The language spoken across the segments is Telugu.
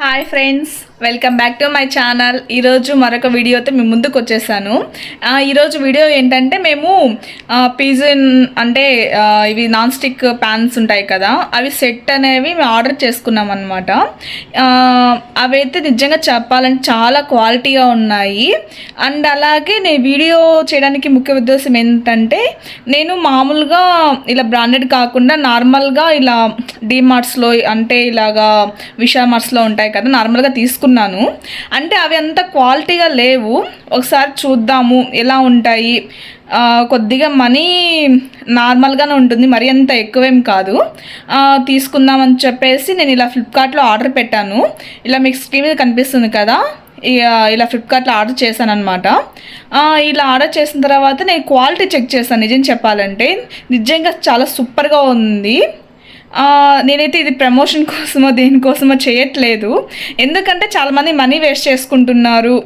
Hi friends, welcome back to my channel. ఈరోజు మరొక వీడియోతో మేము ముందుకు వచ్చేసాను. ఈరోజు వీడియో ఏంటంటే మేము పిజన్ అంటే ఇవి నాన్ స్టిక్ ప్యాన్స్ ఉంటాయి కదా, అవి సెట్ అనేవి మేము ఆర్డర్ చేసుకున్నాం అనమాట. అవైతే నిజంగా చెప్పాలంటే చాలా క్వాలిటీగా ఉన్నాయి. అండ్ అలాగే నేను వీడియో చేయడానికి ముఖ్య ఉద్దేశం ఏంటంటే, నేను మామూలుగా ఇలా బ్రాండెడ్ కాకుండా నార్మల్గా ఇలా డీమార్ట్స్లో అంటే ఇలాగా విశాల్ మార్ట్స్లో ఉంటాయి కదా, నార్మల్గా తీసుకున్నాను. అంటే అవి అంత క్వాలిటీగా లేవు. ఒకసారి చూద్దాము ఎలా ఉంటాయి. కొద్దిగా మనీ నార్మల్గానే ఉంటుంది, మరీ అంత ఎక్కువేం కాదు. తీసుకుందామని చెప్పేసి నేను ఇలా ఫ్లిప్కార్ట్లో ఆర్డర్ పెట్టాను. ఇలా మీకు స్క్రీన్ మీద కనిపిస్తుంది కదా, ఇలా ఫ్లిప్కార్ట్లో ఆర్డర్ చేశాను అనమాట. ఇలా ఆర్డర్ చేసిన తర్వాత నేను క్వాలిటీ చెక్ చేశాను. నిజం చెప్పాలంటే నిజంగా చాలా సూపర్గా ఉంది. నేనైతే ఇది ప్రమోషన్ కోసమో దేనికోసమో చేయట్లేదు, ఎందుకంటే చాలామంది మనీ వేస్ట్ చేసుకుంటున్నారు.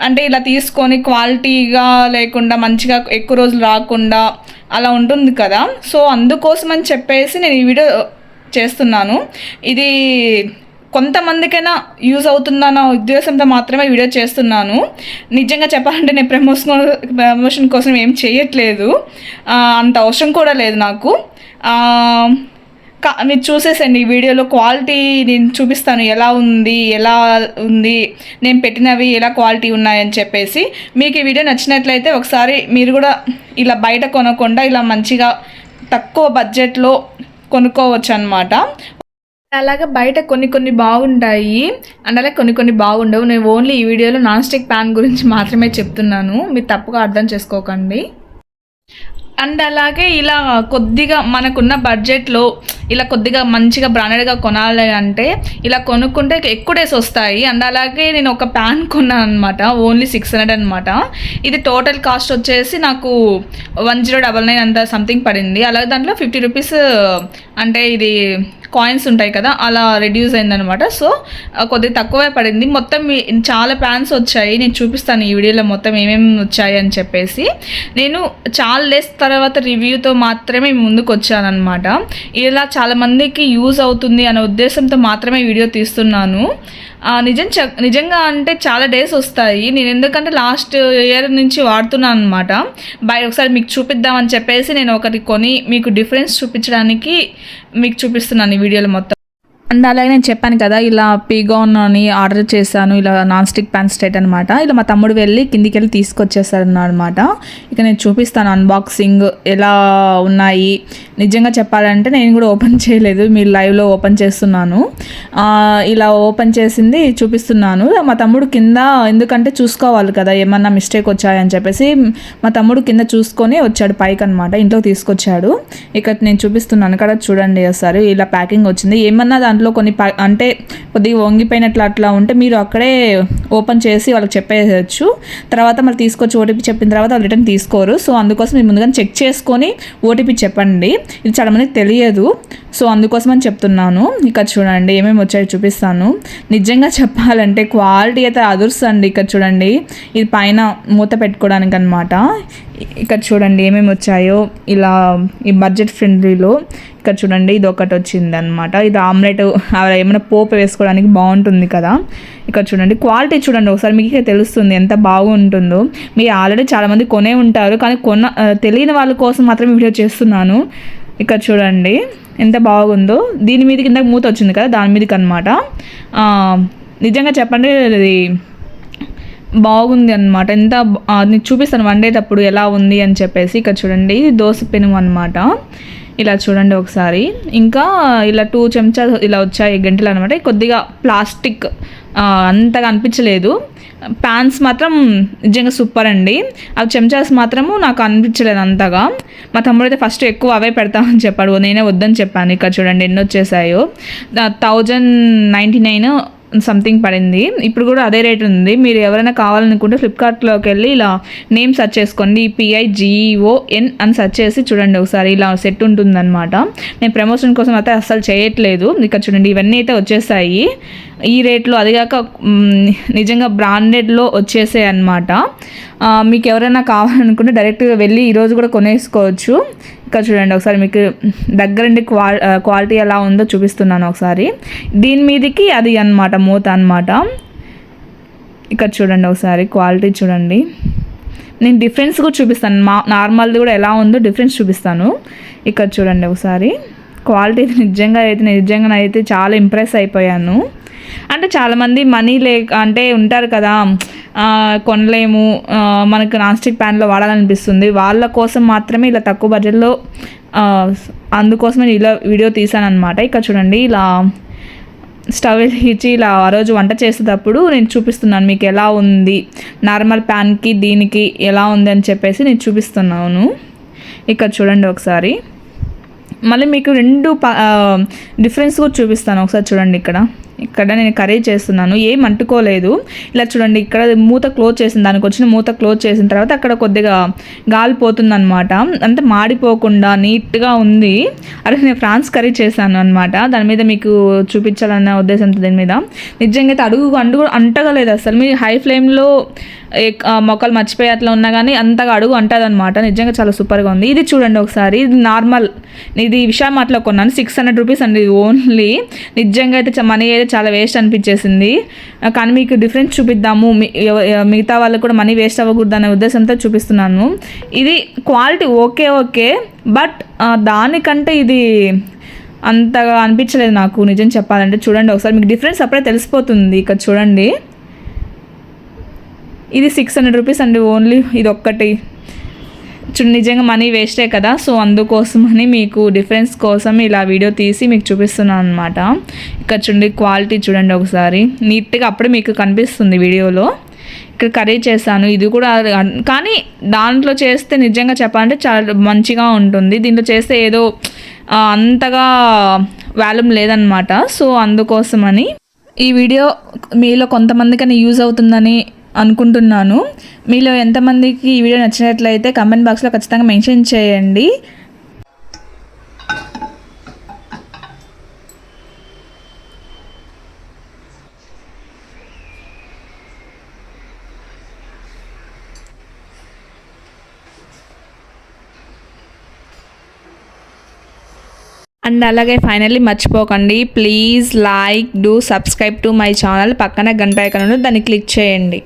అంటే ఇలా తీసుకొని క్వాలిటీగా లేకుండా మంచిగా ఎక్కువ రోజులు రాకుండా అలా ఉంటుంది కదా. సో అందుకోసం అని చెప్పేసి నేను ఈ వీడియో చేస్తున్నాను. ఇది కొంతమందికైనా యూజ్ అవుతుందన్న ఉద్దేశంతో మాత్రమే వీడియో చేస్తున్నాను. నిజంగా చెప్పాలంటే నేను ప్రమోషన్ కోసం ఏం చేయట్లేదు, అంత అవసరం కూడా లేదు నాకు. మీరు చూసేసండి ఈ వీడియోలో క్వాలిటీ నేను చూపిస్తాను, ఎలా ఉంది నేను పెట్టినవి ఎలా క్వాలిటీ ఉన్నాయని చెప్పేసి. మీకు ఈ వీడియో నచ్చినట్లయితే ఒకసారి మీరు కూడా ఇలా బయట కొనకుండా ఇలా మంచిగా తక్కువ బడ్జెట్లో కొనుక్కోవచ్చు అనమాట. అలాగే బయట కొన్ని బాగుంటాయి అండ్ అలాగే కొన్ని బాగుండవు. నేను ఓన్లీ ఈ వీడియోలో నాన్ స్టిక్ ప్యాన్ గురించి మాత్రమే చెప్తున్నాను, మీరు తప్పుగా అర్థం చేసుకోకండి. అండ్ అలాగే ఇలా కొద్దిగా మనకున్న బడ్జెట్లో ఇలా కొద్దిగా మంచిగా బ్రాండెడ్గా కొనాలి అంటే ఇలా కొనుక్కుంటే ఎక్కువ డేస్ వస్తాయి. అండ్ అలాగే నేను ఒక ప్యాన్ కొన్నాను అనమాట, ఓన్లీ 600 అనమాట. ఇది టోటల్ కాస్ట్ వచ్చేసి నాకు 1099 అంత సంథింగ్ పడింది. అలాగే దాంట్లో 50 రూపీస్ అంటే ఇది కాయిన్స్ ఉంటాయి కదా, అలా రెడ్యూస్ అయిందనమాట. సో కొద్దిగా తక్కువే పడింది. మొత్తం చాలా ప్యాన్స్ వచ్చాయి, నేను చూపిస్తాను ఈ వీడియోలో మొత్తం ఏమేమి వచ్చాయి అని చెప్పేసి. నేను చాలా డేస్ తర్వాత రివ్యూతో మాత్రమే ముందుకు వచ్చానమాట. ఇలా చాలామందికి యూజ్ అవుతుంది అనే ఉద్దేశంతో మాత్రమే వీడియో తీస్తున్నాను. నిజంగా అంటే చాలా డేస్ వస్తాయి. నేను ఎందుకంటే లాస్ట్ ఇయర్ నుంచి వాడుతున్నాను అనమాట. ఒకసారి మీకు చూపిద్దామని చెప్పేసి నేను ఒకటి కొని మీకు డిఫరెన్స్ చూపించడానికి మీకు చూపిస్తున్నాను ఈ వీడియోలో మొత్తం. అండ్ అలాగే నేను చెప్పాను కదా, ఇలా పీగాన్ అని ఆర్డర్ చేశాను, ఇలా నాన్ స్టిక్ ప్యాన్ స్టేట్ అనమాట. ఇలా మా తమ్ముడు వెళ్ళి కిందికి వెళ్ళి తీసుకొచ్చేసారు అనమాట. ఇక నేను చూపిస్తాను అన్బాక్సింగ్ ఎలా ఉన్నాయి. నిజంగా చెప్పాలంటే నేను కూడా ఓపెన్ చేయలేదు, మీరు లైవ్లో ఓపెన్ చేస్తున్నాను. ఇలా ఓపెన్ చేసింది చూపిస్తున్నాను. మా తమ్ముడు కింద ఎందుకంటే చూసుకోవాలి కదా ఏమన్నా మిస్టేక్ వచ్చాయని చెప్పేసి మా తమ్ముడు కింద చూసుకొని వచ్చాడు పైకి అనమాట, ఇంట్లో తీసుకొచ్చాడు. ఇక్కడ నేను చూపిస్తున్నాను ఇక్కడ చూడండి. ఒకసారి ఇలా ప్యాకింగ్ వచ్చింది. ఏమన్నా దాంట్లో కొన్ని అంటే కొద్దిగా వంగిపోయినట్లు అట్లా ఉంటే మీరు అక్కడే ఓపెన్ చేసి వాళ్ళకి చెప్పేయచ్చు. తర్వాత మళ్ళీ తీసుకొచ్చి ఓటీపీ చెప్పిన తర్వాత వాళ్ళు రిటర్న్ తీసుకోరు. సో అందుకోసం మీరు ముందుగా చెక్ చేసుకొని ఓటీపీ చెప్పండి. ఇది చాలా మందికి తెలియదు, సో అందుకోసం అని చెప్తున్నాను. ఇక్కడ చూడండి ఏమేమి వచ్చాయో చూపిస్తాను. నిజంగా చెప్పాలంటే క్వాలిటీ అయితే అదుర్సండి. ఇక్కడ చూడండి, ఇది పైన మూత పెట్టుకోవడానికి అనమాట. ఇక్కడ చూడండి ఏమేమి వచ్చాయో ఇలా ఈ బడ్జెట్ ఫ్రెండ్లీలో. ఇక్కడ చూడండి ఇది ఒకటి వచ్చింది అనమాట. ఇది ఆమ్లెట్ ఏమైనా పోపు వేసుకోవడానికి బాగుంటుంది కదా. ఇక్కడ చూడండి క్వాలిటీ చూడండి ఒకసారి, మీకు తెలుస్తుంది ఎంత బాగుంటుందో. మీరు ఆల్రెడీ చాలామంది కొనే ఉంటారు, కానీ తెలియని వాళ్ళ కోసం మాత్రమే వీడియో చేస్తున్నాను. ఇక్కడ చూడండి ఎంత బాగుందో. దీని మీద కింద మూత వచ్చింది కదా, దాని మీదకి అనమాట. నిజంగా చెప్పండి ఇది బాగుంది అనమాట. ఎంత నేను చూపిస్తాను వండేటప్పుడు ఎలా ఉంది అని చెప్పేసి. ఇక్కడ చూడండి దోశ పెనుము అనమాట. ఇలా చూడండి ఒకసారి. ఇంకా ఇలా 2 చెంచా ఇలా వచ్చాయి గంటలు అనమాట. కొద్దిగా ప్లాస్టిక్ అంతగా అనిపించలేదు. ప్యాన్స్ మాత్రం నిజంగా సూపర్ అండి. అవి చెంచాస్ మాత్రము నాకు అనిపించలేదు అంతగా. మా తమ్ముడు అయితే ఫస్ట్ ఎక్కువ అవే పెడతామని చెప్పాడు, నేనే వద్దని చెప్పాను. ఇక్కడ చూడండి ఎన్ని వచ్చేసాయో. 1099 సంథింగ్ పడింది. ఇప్పుడు కూడా అదే రేట్ ఉంది. మీరు ఎవరైనా కావాలనుకుంటే ఫ్లిప్కార్ట్లోకి వెళ్ళి ఇలా నేమ్ సెర్చ్ చేసుకోండి, PIGON అని సెర్చ్ చేసి చూడండి ఒకసారి. ఇలా సెట్ ఉంటుందన్నమాట. నేను ప్రమోషన్ కోసం అయితే అస్సలు చేయట్లేదు. ఇక్కడ చూడండి ఇవన్నీ అయితే వచ్చేసాయి. ఈ రేట్లో, అదిగాక నిజంగా బ్రాండెడ్లో వచ్చేసాయి అన్నమాట. మీకు ఎవరైనా కావాలనుకుంటే డైరెక్ట్గా వెళ్ళి ఈరోజు కూడా కొనేసుకోవచ్చు. ఇక్కడ చూడండి ఒకసారి మీకు దగ్గరండి క్వాలిటీ ఎలా ఉందో చూపిస్తున్నాను ఒకసారి. దీని మీదకి అది అన్నమాట మూత అన్నమాట. ఇక్కడ చూడండి ఒకసారి క్వాలిటీ చూడండి. నేను డిఫరెన్స్ కూడా చూపిస్తాను, నార్మల్ది కూడా ఎలా ఉందో డిఫరెన్స్ చూపిస్తాను. ఇక్కడ చూడండి ఒకసారి క్వాలిటీ నిజంగా అయితే చాలా ఇంప్రెస్ అయిపోయాను. అంటే చాలామంది మనీ అంటే ఉంటారు కదా, కొనలేము, మనకు నాన్ స్టిక్ ప్యాన్లో వాడాలనిపిస్తుంది, వాళ్ళ కోసం మాత్రమే ఇలా తక్కువ బడ్జెట్లో, అందుకోసమే ఇలా వీడియో తీసాను అనమాట. ఇక్కడ చూడండి ఇలా స్టవ్ వెలిగించి ఇలా ఆ రోజు వంట చేసేటప్పుడు నేను చూపిస్తున్నాను మీకు ఎలా ఉంది, నార్మల్ ప్యాన్కి దీనికి ఎలా ఉంది అని చెప్పేసి నేను చూపిస్తున్నాను. ఇక్కడ చూడండి ఒకసారి, మళ్ళీ మీకు రెండు డిఫరెన్స్ కూడా చూపిస్తాను ఒకసారి చూడండి. ఇక్కడ నేను కర్రీ చేస్తున్నాను, ఏం అంటుకోలేదు. ఇలా చూడండి ఇక్కడ మూత క్లోజ్ చేసిన, దానికి వచ్చిన మూత క్లోజ్ చేసిన తర్వాత అక్కడ కొద్దిగా గాలి పోతుంది అనమాట, అంటే మాడిపోకుండా నీట్గా ఉంది. అదే నేను ఫ్రాన్స్ కర్రీ చేశాను అనమాట, దాని మీద మీకు చూపించాలన్న ఉద్దేశంతో దీని మీద నిజంగా అయితే అడుగు అంటగలేదు అసలు. మీరు హై ఫ్లేమ్లో మొక్కలు మర్చిపోయి అట్లా ఉన్నా కానీ అంతగా అడుగు అంటుంది అనమాట. నిజంగా చాలా సూపర్గా ఉంది. ఇది చూడండి ఒకసారి, ఇది నార్మల్, ఇది విశాల్ మార్ట్లో కొన్నాను, 600 రూపీస్ అండి ఓన్లీ. నిజంగా అయితే మనీ అయితే చాలా వేస్ట్ అనిపించేసింది, కానీ మీకు డిఫరెన్స్ చూపిద్దాము, మిగతా వాళ్ళకు కూడా మనీ వేస్ట్ అవ్వకూడదు అనే ఉద్దేశంతో చూపిస్తున్నాను. ఇది క్వాలిటీ ఓకే, బట్ దానికంటే ఇది అంతగా అనిపించలేదు నాకు నిజం చెప్పాలంటే. చూడండి ఒకసారి మీకు డిఫరెన్స్ అప్పుడే తెలిసిపోతుంది. ఇక్కడ చూడండి, ఇది 600 రూపీస్ అండి ఓన్లీ, ఇది ఒక్కటి. నిజంగా మనీ వేస్టే కదా, సో అందుకోసమని మీకు డిఫరెన్స్ కోసం ఇలా వీడియో తీసి మీకు చూపిస్తున్నాను అనమాట. ఇక్కడ చూడండి క్వాలిటీ చూడండి ఒకసారి, నీట్గా అప్పుడే మీకు కనిపిస్తుంది వీడియోలో. ఇక్కడ కర్రీ చేశాను, ఇది కూడా, కానీ దాంట్లో చేస్తే నిజంగా చెప్పాలంటే చాలా మంచిగా ఉంటుంది, దీంట్లో చేస్తే ఏదో అంతగా వాల్యూమ్ లేదనమాట. సో అందుకోసమని ఈ వీడియో మీలో కొంతమందికైనా యూజ్ అవుతుందని అనుకుంటున్నాను. మీలో ఎంతమందికి ఈ వీడియో నచ్చినట్లయితే కామెంట్ బాక్స్లో ఖచ్చితంగా మెన్షన్ చేయండి. అండ్ అలాగే ఫైనల్లీ మర్చిపోకండి, please like, do subscribe to my channel. పక్కన గంట ఐకాన్ ఉంది, దాన్ని క్లిక్ చేయండి.